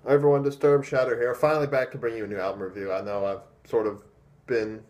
Hi everyone, DisturbedShadow here. Finally back to bring you a new album review. I know I've sort of been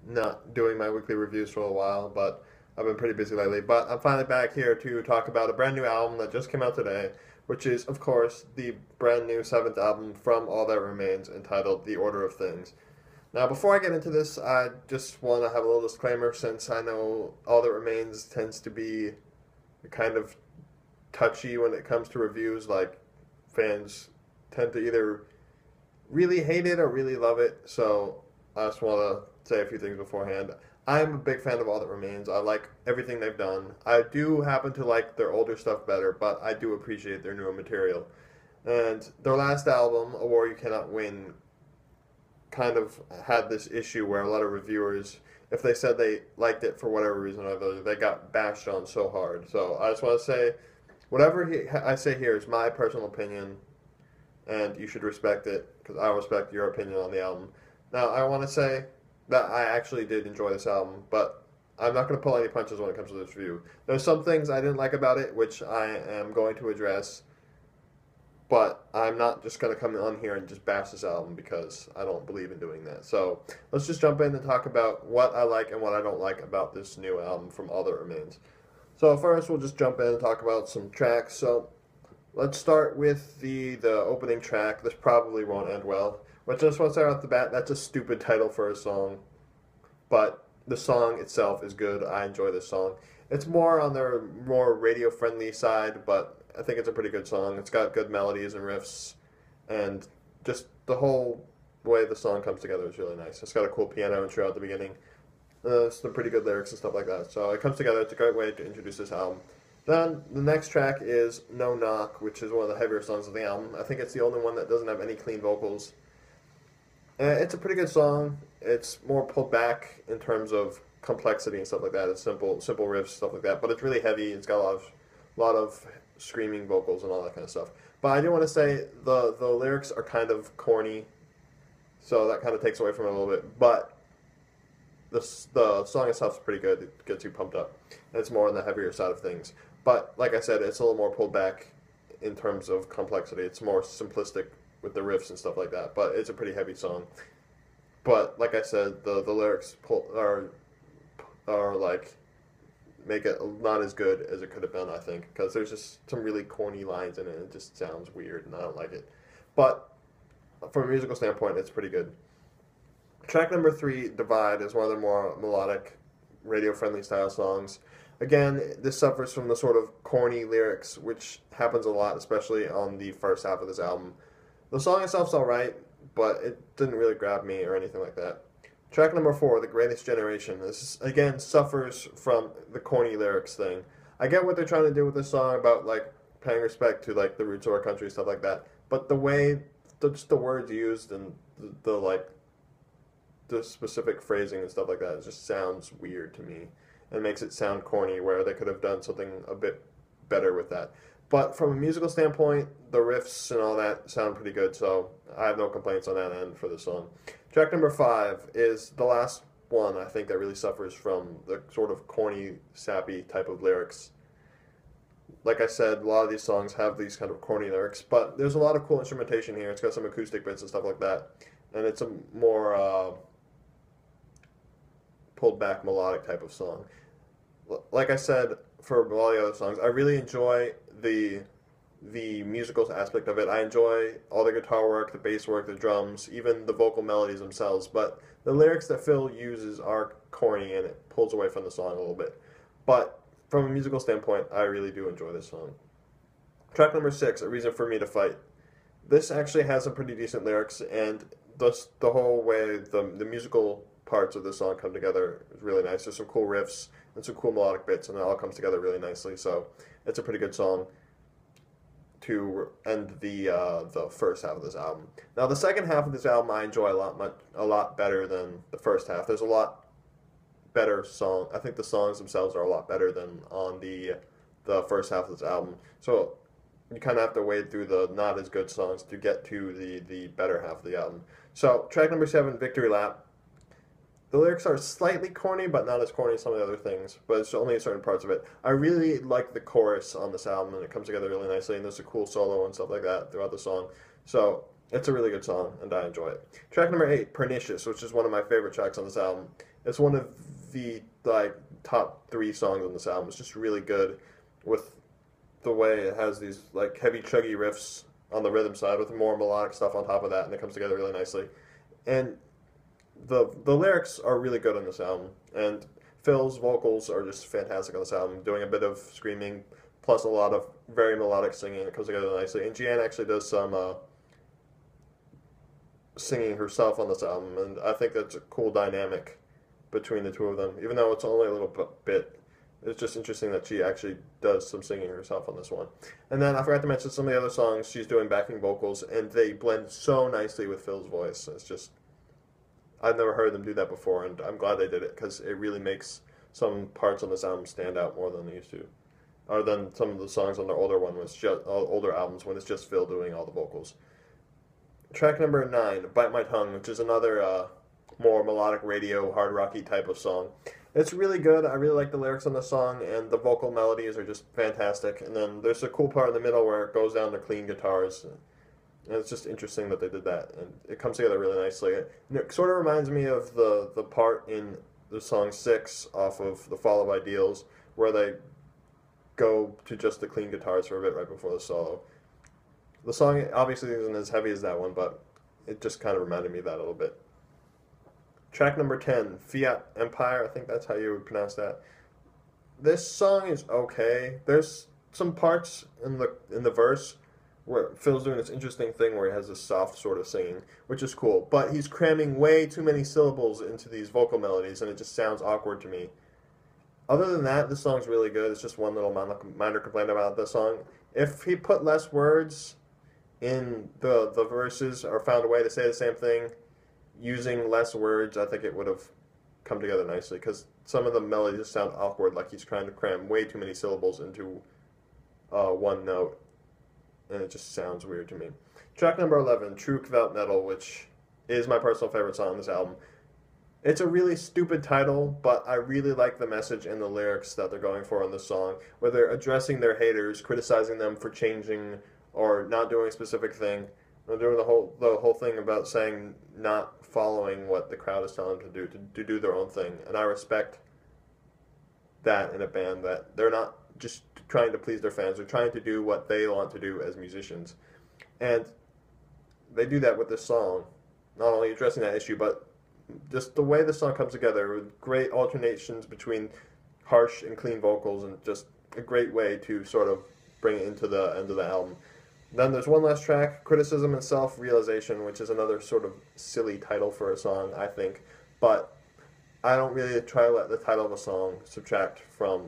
not doing my weekly reviews for a while, but I've been pretty busy lately. But I'm finally back here to talk about a brand new album that just came out today, which is, of course, the brand new seventh album from All That Remains, entitled The Order of Things. Now, before I get into this, I just want to have a little disclaimer since I know All That Remains tends to be kind of touchy when it comes to reviews. Like, fans tend to either really hate it or really love it. So I just want to say a few things beforehand. I'm a big fan of All That Remains. I like everything they've done. I do happen to like their older stuff better, but I do appreciate their newer material. And their last album, A War You Cannot Win, kind of had this issue where a lot of reviewers, if they said they liked it for whatever reason or other, they got bashed on so hard. So I just want to say, I say here is my personal opinion, and you should respect it because I respect your opinion on the album. Now, I want to say that I actually did enjoy this album, but I'm not going to pull any punches when it comes to this review. There's some things I didn't like about it, which I am going to address, but I'm not just going to come on here and just bash this album because I don't believe in doing that. So let's just jump in and talk about what I like and what I don't like about this new album from All That Remains. So first, we'll just jump in and talk about some tracks. So let's start with the opening track. This probably won't end well. But just want to say right off the bat, that's a stupid title for a song. But the song itself is good. I enjoy this song. It's more on their more radio friendly side, but I think it's a pretty good song. It's got good melodies and riffs, and just the whole way the song comes together is really nice. It's got a cool piano intro at the beginning. Some pretty good lyrics and stuff like that. So it comes together. It's a great way to introduce this album. Then the next track is No Knock, which is one of the heavier songs of the album. I think it's the only one that doesn't have any clean vocals. It's a pretty good song. It's more pulled back in terms of complexity and stuff like that. It's simple riffs, stuff like that. But it's really heavy. It's got lot of screaming vocals and all that kind of stuff. But I do want to say the lyrics are kind of corny, so that kind of takes away from it a little bit. But the song itself is pretty good. It gets you pumped up. And it's more on the heavier side of things. But like I said, it's a little more pulled back in terms of complexity. It's more simplistic with the riffs and stuff like that. But it's a pretty heavy song. But like I said, the lyrics are like make it not as good as it could have been. I think because there's just some really corny lines in it. It just sounds weird, and I don't like it. But from a musical standpoint, it's pretty good. Track number 3, Divide, is one of the more melodic, radio-friendly style songs. Again, this suffers from the sort of corny lyrics, which happens a lot, especially on the first half of this album. The song itself's alright, but it didn't really grab me or anything like that. Track number 4, The Greatest Generation. This, again, suffers from the corny lyrics thing. I get what they're trying to do with this song about, like, paying respect to, like, the roots of our country, stuff like that. But the way, just the words used and like, the specific phrasing and stuff like that, it just sounds weird to me and makes it sound corny where they could have done something a bit better with that. But from a musical standpoint, the riffs and all that sound pretty good, so I have no complaints on that end for the song. Track number 5 is the last one I think that really suffers from the sort of corny, sappy type of lyrics. Like I said, a lot of these songs have these kind of corny lyrics, but there's a lot of cool instrumentation here. It's got some acoustic bits and stuff like that, and it's a more pulled back melodic type of song. Like I said, for all the other songs, I really enjoy the musical aspect of it. I enjoy all the guitar work, the bass work, the drums, even the vocal melodies themselves. But the lyrics that Phil uses are corny and it pulls away from the song a little bit. But from a musical standpoint, I really do enjoy this song. Track number 6, A Reason for Me to Fight. This actually has some pretty decent lyrics, and the whole way the musical parts of the song come together is really nice. There's some cool riffs and some cool melodic bits, and it all comes together really nicely. So it's a pretty good song to end the first half of this album. Now the second half of this album I enjoy a lot better than the first half. There's a lot better song. I think the songs themselves are a lot better than on the first half of this album. So you kind of have to wade through the not as good songs to get to the better half of the album. So track number 7, Victory Lap. The lyrics are slightly corny, but not as corny as some of the other things. But it's only in certain parts of it. I really like the chorus on this album, and it comes together really nicely. And there's a cool solo and stuff like that throughout the song. So it's a really good song, and I enjoy it. Track number 8, Pernicious, which is one of my favorite tracks on this album. It's one of the top 3 songs on this album. It's just really good with the way it has these heavy chuggy riffs on the rhythm side with more melodic stuff on top of that, and it comes together really nicely. And the lyrics are really good on this album, and Phil's vocals are just fantastic on this album, doing a bit of screaming plus a lot of very melodic singing. It comes together nicely, and Jeanne actually does some singing herself on this album, and I think that's a cool dynamic between the two of them, even though it's only a little bit. It's just interesting that she actually does some singing herself on this one. And then I forgot to mention some of the other songs she's doing backing vocals, and they blend so nicely with Phil's voice. It's just, I've never heard them do that before, and I'm glad they did it, because it really makes some parts on this album stand out more than they used to. Or than some of the songs on their older albums when it's just Phil doing all the vocals. Track number 9, Bite My Tongue, which is another more melodic radio, hard rocky type of song. It's really good. I really like the lyrics on the song, and the vocal melodies are just fantastic. And then there's a cool part in the middle where it goes down to clean guitars. And it's just interesting that they did that, and it comes together really nicely. And it sort of reminds me of the part in the song 6 off of The Fall of Ideals, where they go to just the clean guitars for a bit right before the solo. The song obviously isn't as heavy as that one, but it just kind of reminded me of that a little bit. Track number 10, Fiat Empire, I think that's how you would pronounce that. This song is okay. There's some parts in the verse where Phil's doing this interesting thing where he has this soft sort of singing, which is cool. But he's cramming way too many syllables into these vocal melodies, and it just sounds awkward to me. Other than that, this song's really good. It's just one little minor complaint about this song. If he put less words in the verses or found a way to say the same thing using less words, I think it would have come together nicely, because some of the melodies just sound awkward, like he's trying to cram way too many syllables into one note, and it just sounds weird to me. Track number 11, Tru-Kvlt-Metal, which is my personal favorite song on this album. It's a really stupid title, but I really like the message and the lyrics that they're going for in this song, where they're addressing their haters, criticizing them for changing or not doing a specific thing. They're doing the whole thing about saying not following what the crowd is telling them to do their own thing. And I respect that in a band, that they're not just trying to please their fans. They're trying to do what they want to do as musicians. And they do that with this song, not only addressing that issue, but just the way the song comes together with great alternations between harsh and clean vocals, and just a great way to sort of bring it into the end of the album. Then there's one last track, Criticism and Self-Realization, which is another sort of silly title for a song, I think. But I don't really try to let the title of a song subtract from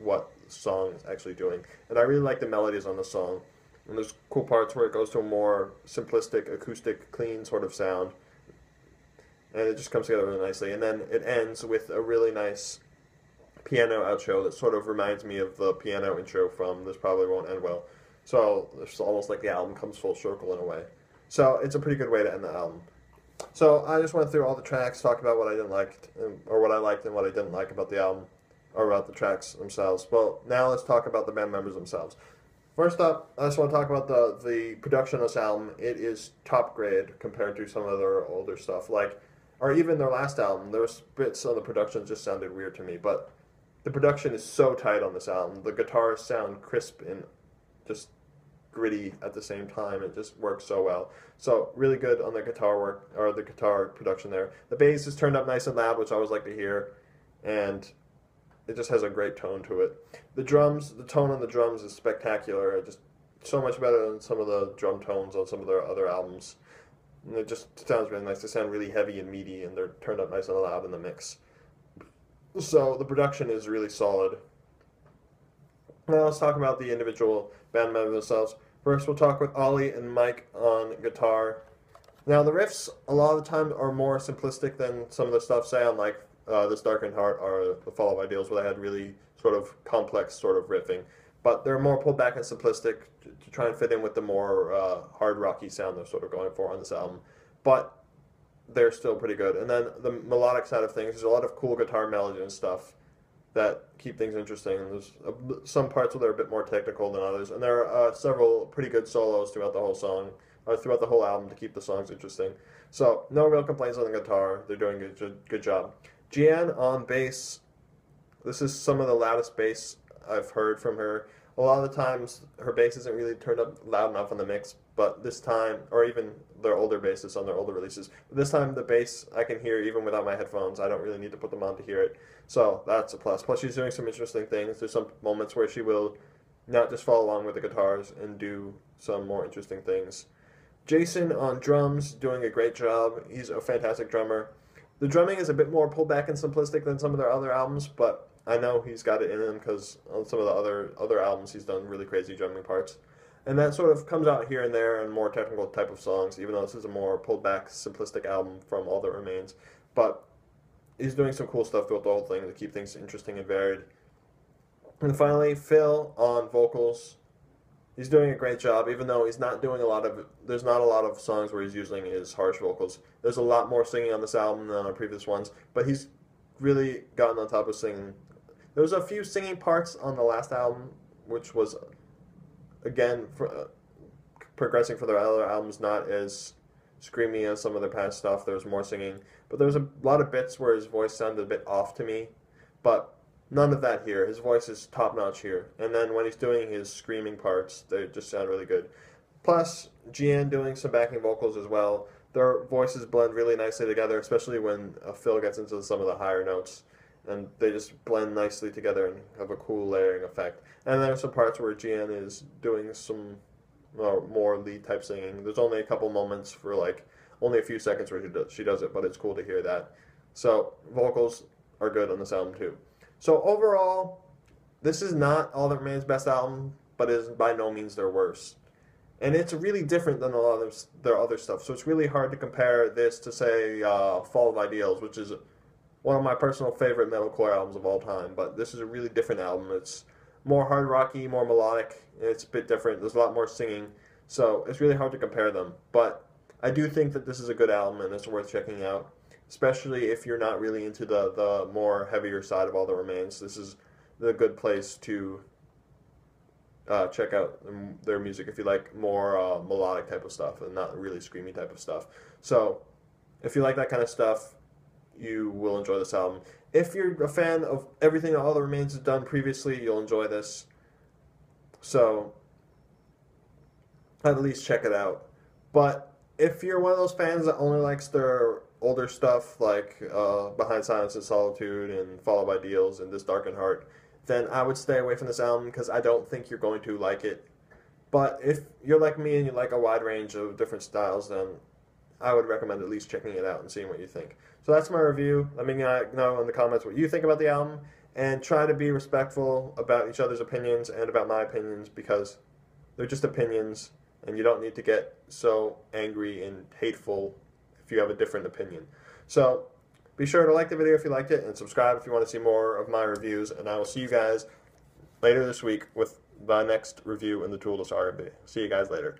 what the song is actually doing. And I really like the melodies on the song. And there's cool parts where it goes to a more simplistic, acoustic, clean sort of sound. And it just comes together really nicely. And then it ends with a really nice piano outro that sort of reminds me of the piano intro from This Probably Won't End Well. So it's almost like the album comes full circle in a way. So it's a pretty good way to end the album. So I just went through all the tracks, talked about what I didn't like, or what I liked and what I didn't like about the album, or about the tracks themselves. Well, now let's talk about the band members themselves. First up, I just want to talk about the production of this album. It is top grade compared to some of their older stuff, or even their last album. There was bits of the production that just sounded weird to me, but the production is so tight on this album. The guitars sound crisp and just gritty at the same time. It just works so well. So really good on the guitar work, or the guitar production there. The bass is turned up nice and loud, which I always like to hear, and it just has a great tone to it. The drums, the tone on the drums is spectacular. Just so much better than some of the drum tones on some of their other albums. And it just sounds really nice. They sound really heavy and meaty, and they're turned up nice and loud in the mix. So the production is really solid. Now let's talk about the individual band members themselves. First, we'll talk with Oli and Mike on guitar. Now, the riffs, a lot of the time, are more simplistic than some of the stuff, say, on This Darkened Heart or The Fall of Ideals, where they had really sort of complex sort of riffing. But they're more pulled back and simplistic to try and fit in with the more hard rocky sound they're sort of going for on this album. But they're still pretty good. And then the melodic side of things, there's a lot of cool guitar melody and stuff that keep things interesting. And there's some parts where they're a bit more technical than others. And there are several pretty good solos throughout the whole song, or throughout the whole album to keep the songs interesting. So no real complaints on the guitar. They're doing a good job. Jeanne on bass. This is some of the loudest bass I've heard from her. A lot of the times her bass isn't really turned up loud enough on the mix, but this time, or even their older basses on their older releases, this time the bass I can hear even without my headphones. I don't really need to put them on to hear it. So that's a plus. Plus she's doing some interesting things. There's some moments where she will not just follow along with the guitars and do some more interesting things. Jason on drums, doing a great job. He's a fantastic drummer. The drumming is a bit more pulled back and simplistic than some of their other albums, but I know he's got it in him because on some of the other albums he's done really crazy drumming parts. And that sort of comes out here and there in more technical type of songs, even though this is a more pulled back, simplistic album from All That Remains. But he's doing some cool stuff throughout the whole thing to keep things interesting and varied. And finally, Phil on vocals. He's doing a great job, even though he's not doing there's not a lot of songs where he's using his harsh vocals. There's a lot more singing on this album than on previous ones, but he's really gotten on top of singing. There was a few singing parts on the last album, which was, again, progressing for their other albums, not as screamy as some of their past stuff. There was more singing, but there was a lot of bits where his voice sounded a bit off to me, but none of that here. His voice is top-notch here. And then when he's doing his screaming parts, they just sound really good. Plus, Jeanne doing some backing vocals as well. Their voices blend really nicely together, especially when Phil gets into some of the higher notes. And they just blend nicely together and have a cool layering effect. And there are some parts where Jeanne is doing some more lead-type singing. There's only a couple moments for, only a few seconds where she does it, but it's cool to hear that. So, vocals are good on this album, too. So overall, this is not All That Remains' best album, but it is by no means their worst. And it's really different than a lot of their other stuff, so it's really hard to compare this to, say, Fall of Ideals, which is one of my personal favorite metalcore albums of all time. But this is a really different album. It's more hard rocky, more melodic. It's a bit different. There's a lot more singing, so it's really hard to compare them. But I do think that this is a good album, and it's worth checking out. Especially if you're not really into the more heavier side of All That Remains. This is the good place to check out their music if you like more melodic type of stuff and not really screamy type of stuff. So if you like that kind of stuff, you will enjoy this album. If you're a fan of everything that All That Remains has done previously, you'll enjoy this. So at least check it out. But if you're one of those fans that only likes their older stuff like Behind Silence and Solitude and Fall of Ideals and This Darkened Heart, then I would stay away from this album because I don't think you're going to like it. But if you're like me and you like a wide range of different styles, then I would recommend at least checking it out and seeing what you think. So that's my review. Let me know in the comments what you think about the album, and try to be respectful about each other's opinions and about my opinions, because they're just opinions and you don't need to get so angry and hateful if you have a different opinion. So be sure to like the video if you liked it, and subscribe if you want to see more of my reviews, and I will see you guys later this week with the next review in the Tool List R&B. See you guys later.